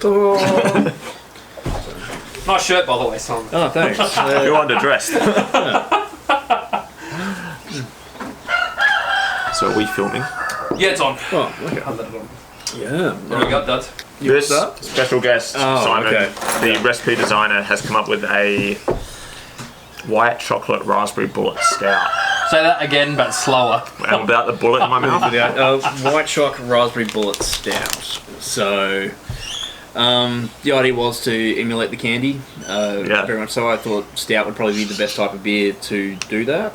Oh, Nice shirt, by the way, Simon. oh thanks. You're underdressed. So are we filming? Yeah, it's on. Oh, okay. I'll let it on. Yeah. There we go, Dad. This special guest, Simon, okay. the recipe designer, has come up with a white chocolate raspberry bullet stout. Say that again, but slower. I'm about the bullet in my mouth. White chocolate raspberry bullet stout. So, the idea was to emulate the candy. Yeah. Very much so. I thought stout would probably be the best type of beer to do that.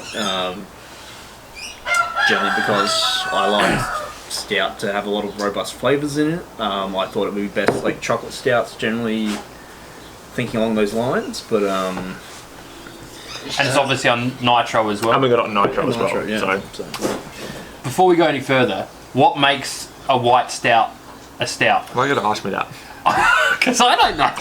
Generally because I like stout to have a lot of robust flavours in it. I thought it would be best like chocolate stouts, generally thinking along those lines. But And it's obviously on nitro as well. And we got it on nitro as well. Nitro, yeah. So Before we go any further, what makes a white stout a stout? why are you going to ask me that? Because I don't know.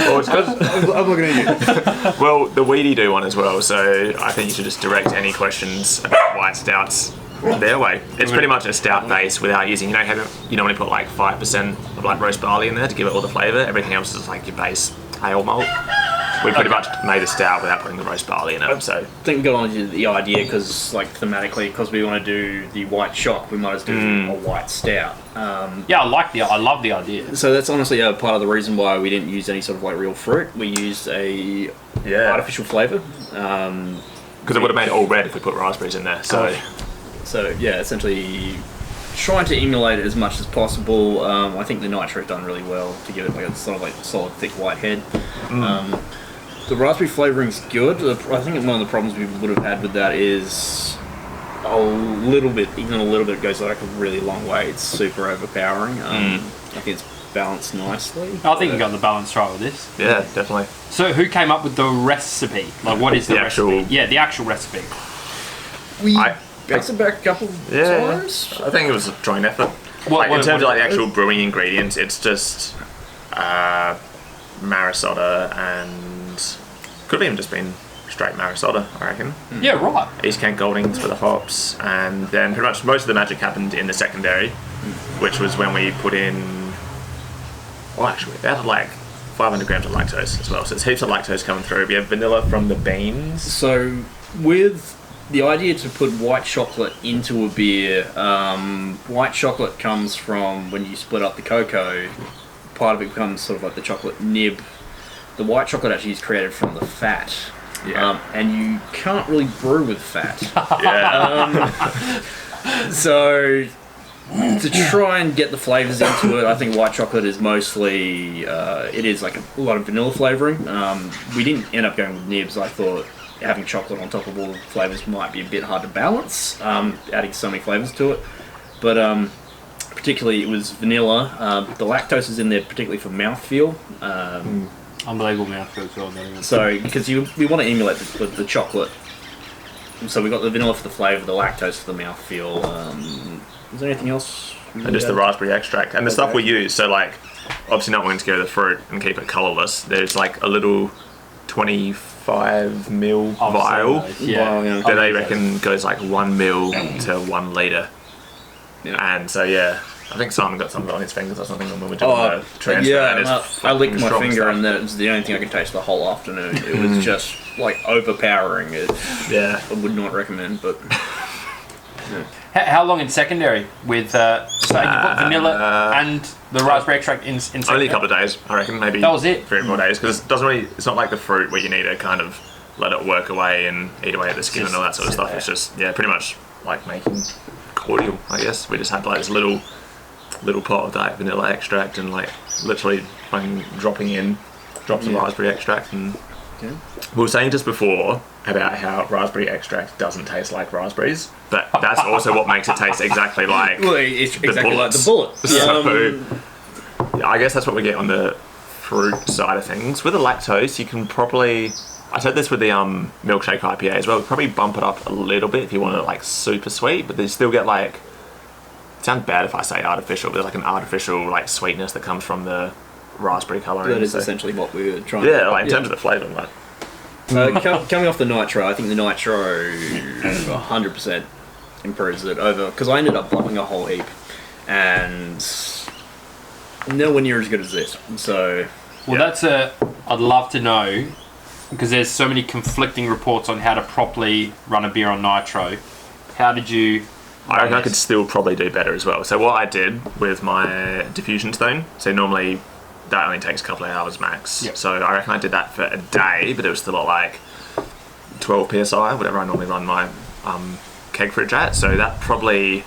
Well, it's 'cause- I'm looking at you. well, the Weedy do one as well, so I think you should just direct any questions about white stouts their way. It's pretty much a stout base without using, you normally put like 5% of like roast barley in there to give it all the flavour. Everything else is like your base ale malt. We pretty much made a stout without putting the roast barley in it, so... I think we got onto the idea because, like, thematically, because we want to do the white shock, we might as well do a white stout. Yeah, I love the idea. So that's honestly part of the reason why we didn't use any sort of like real fruit. We used a Yeah. artificial flavour. Because it would have made it all red if we put raspberries in there, so... So yeah, essentially trying to emulate it as much as possible. I think the nitro's done really well to give it like a sort of like solid, thick white head. The raspberry flavouring's good. I think one of the problems we would have had with that is a little bit, even a little bit goes like a really long way. It's super overpowering. I think it's balanced nicely. I think you got the balance right with this. Yeah, definitely. So who came up with the recipe? Like, what is the actual- recipe? Yeah, the actual recipe. We I- bounced it back a couple times. I think it was a joint effort. What- In terms of what- like the actual brewing ingredients, it's just Marisota and could have even just been straight Marisota, I reckon. Yeah, right. East Kent Goldings for the hops, and then pretty much most of the magic happened in the secondary, which was when we put in. Well, actually, they had like 500 grams of lactose as well, so there's heaps of lactose coming through. We have vanilla from the beans. So, with the idea to put white chocolate into a beer, white chocolate comes from when you split up the cocoa, part of it becomes sort of like the chocolate nib. The white chocolate actually is created from the fat. Yeah. And you can't really brew with fat. Yeah. So, to try and get the flavours into it, I think white chocolate is mostly, it is like a lot of vanilla flavouring. We didn't end up going with nibs. I thought having chocolate on top of all the flavours might be a bit hard to balance, adding so many flavours to it. But particularly it was vanilla. The lactose is in there particularly for mouthfeel. Unbelievable mouthfeel as well. There. So, because we want to emulate the chocolate. So we got the vanilla for the flavour, the lactose for the mouthfeel. Is there anything else? And just the raspberry extract and the stuff we use. So like, obviously not wanting to go to the fruit and keep it colourless. There's like a little 25 ml vial Yeah. that they reckon goes like 1 ml to 1 litre. Yeah. And so yeah, I think Simon got something on his fingers or something when we were doing the transfer. yeah, and and it's I licked fucking my strong finger stuff. and that was the only thing I could taste the whole afternoon. It was just like overpowering. Yeah. I would not recommend, but How long in secondary with so you put vanilla and the raspberry extract in secondary? Only a couple of days, I reckon, maybe. That was it? 3 or 4 days, because it doesn't really. It's not like the fruit where you need to kind of let it work away and eat away at the skin and all that sort of stuff. It's just pretty much like making cordial, I guess. We just had like this little pot of that vanilla extract and like literally fucking dropping in drops of raspberry extract. And we were saying just before about how raspberry extract doesn't taste like raspberries, but that's also what makes it taste exactly like it's exactly like the bullets. bullet. So, yeah, I guess that's what we get on the fruit side of things. With the lactose, you can probably... I said this with the milkshake IPA as well. Probably bump it up a little bit if you want it like super sweet, but they still get like... It sounds bad if I say artificial, but there's like an artificial like sweetness that comes from the raspberry colouring. That is essentially what we were trying. Yeah, like in terms of the flavour, like... Coming off the nitro, I think the nitro 100% improves it over, because I ended up bumping a whole heap, and nowhere near as good as this. So, Well, I'd love to know, because there's so many conflicting reports on how to properly run a beer on nitro. How did you... I reckon I could still probably do better as well. So what I did with my diffusion stone, so normally that only takes a couple of hours max. Yep. So I reckon I did that for a day, but it was still at like 12 psi, whatever I normally run my keg fridge at. So that probably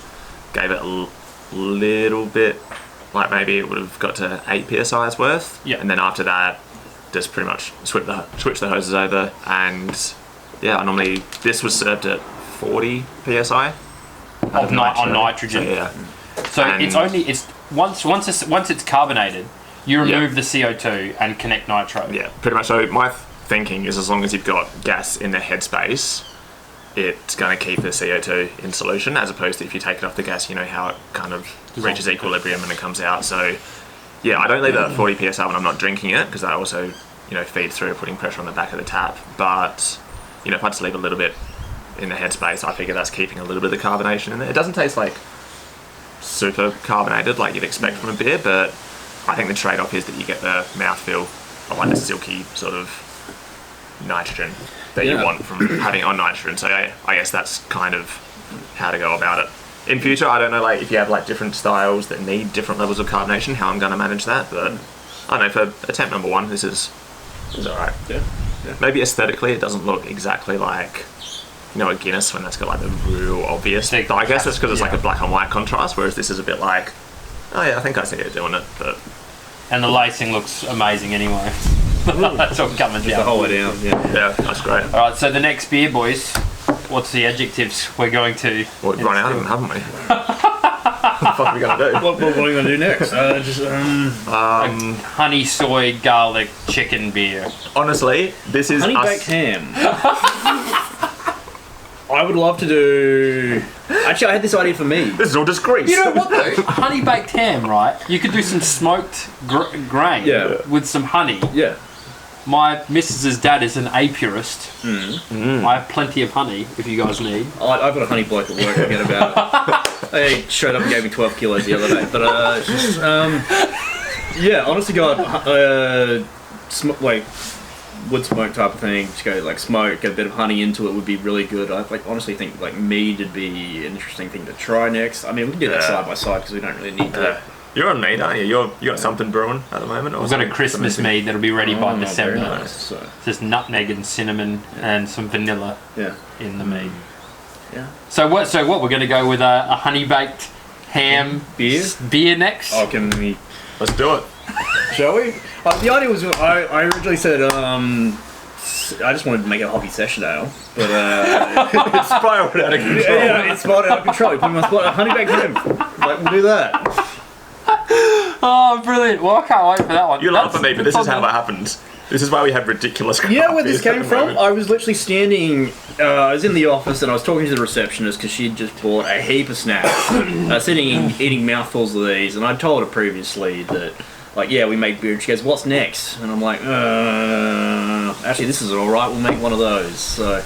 gave it a little bit, like maybe it would have got to 8 psi's worth. Yeah. And then after that, just pretty much switch the hoses over, and yeah, this was served at 40 psi. on nitrogen. So, yeah. So And- it's once it's carbonated, you remove the CO2 and connect nitro. Yeah, pretty much. So my thinking is, as long as you've got gas in the headspace, it's going to keep the CO2 in solution, as opposed to if you take it off the gas, you know how it kind of reaches equilibrium and it comes out. So yeah, I don't leave it at 40 psi when I'm not drinking it, because that also, you know, feeds through, putting pressure on the back of the tap. But you know, if I just leave a little bit in the headspace, I figure that's keeping a little bit of the carbonation in there. It doesn't taste like super carbonated like you'd expect from a beer, but I think the trade-off is that you get the mouthfeel of like the silky sort of nitrogen that you want from having it on nitrogen. So I guess that's kind of how to go about it. In future, I don't know, like if you have like different styles that need different levels of carbonation, how I'm going to manage that. But I don't know, for attempt number one, this is alright. yeah. Maybe aesthetically, it doesn't look exactly like, you know, a Guinness when that's got like the real obvious. But I guess that's because it's like a black and white contrast, whereas this is a bit like, oh yeah, I think I see it doing it. But And the lacing looks amazing anyway. That's all coming Just down. the whole way down. Yeah. yeah, that's great. All right, so the next beer, boys. What's the adjectives we're going to? Well, we've run out of them, haven't we? What the fuck are we going to do? What are we going to do next? Honey, soy, garlic, chicken beer. Honestly, this is Honey us. baked ham. I would love to do. Actually, I had this idea for me. This is all just grease. You know what though? Honey baked ham, right? You could do some smoked grain with some honey. Yeah. My missus's dad is an apurist. I have plenty of honey if you guys need. I've got a honey bloke at work. Forget about it. They showed up and gave me 12 kilos the other day. But yeah, honestly, God, like wood smoke type of thing. Just go like smoke, get a bit of honey into it would be really good. I like honestly think like mead would be an interesting thing to try next. I mean, we can do that side by side because we don't really need to. You're on mead, aren't you? You got something brewing at the moment? Or We've got a Christmas mead that'll be ready by December. Very nice. So, There's nutmeg and cinnamon and some vanilla yeah. in the mead. Yeah. So what we're going to go with a honey baked ham beer next. Oh, can we? Let's do it. Shall we? The idea was I originally said I just wanted to make it a hobby session ale, but It's spiraled out of control. yeah, it's spot out of control. Put me on spot. Honey baked ham. Like we'll do that. Oh, brilliant! Well, I can't wait for that one. You laugh at me, but this is how that happens. This is why we have ridiculous craft You know where this beers at came the from? moment. I was literally standing. I was in the office and I was talking to the receptionist because she'd just bought a heap of snacks. Sitting eating mouthfuls of these, and I told her previously that, like, yeah, we make beer. And she goes, "What's next?" And I'm like, actually, this is all right. We'll make one of those. So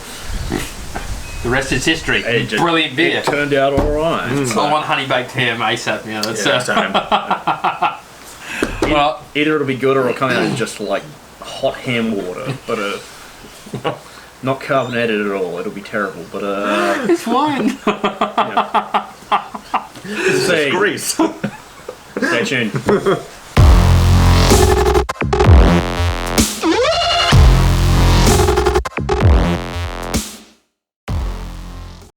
The rest is history. it just- Brilliant beer. It turned out all right. I want honey baked ham ASAP. Yeah, that's Same. well, Either it'll be good or it'll come out as just like hot ham water, but not carbonated at all. It'll be terrible. But it's fine. see, Grease. stay tuned.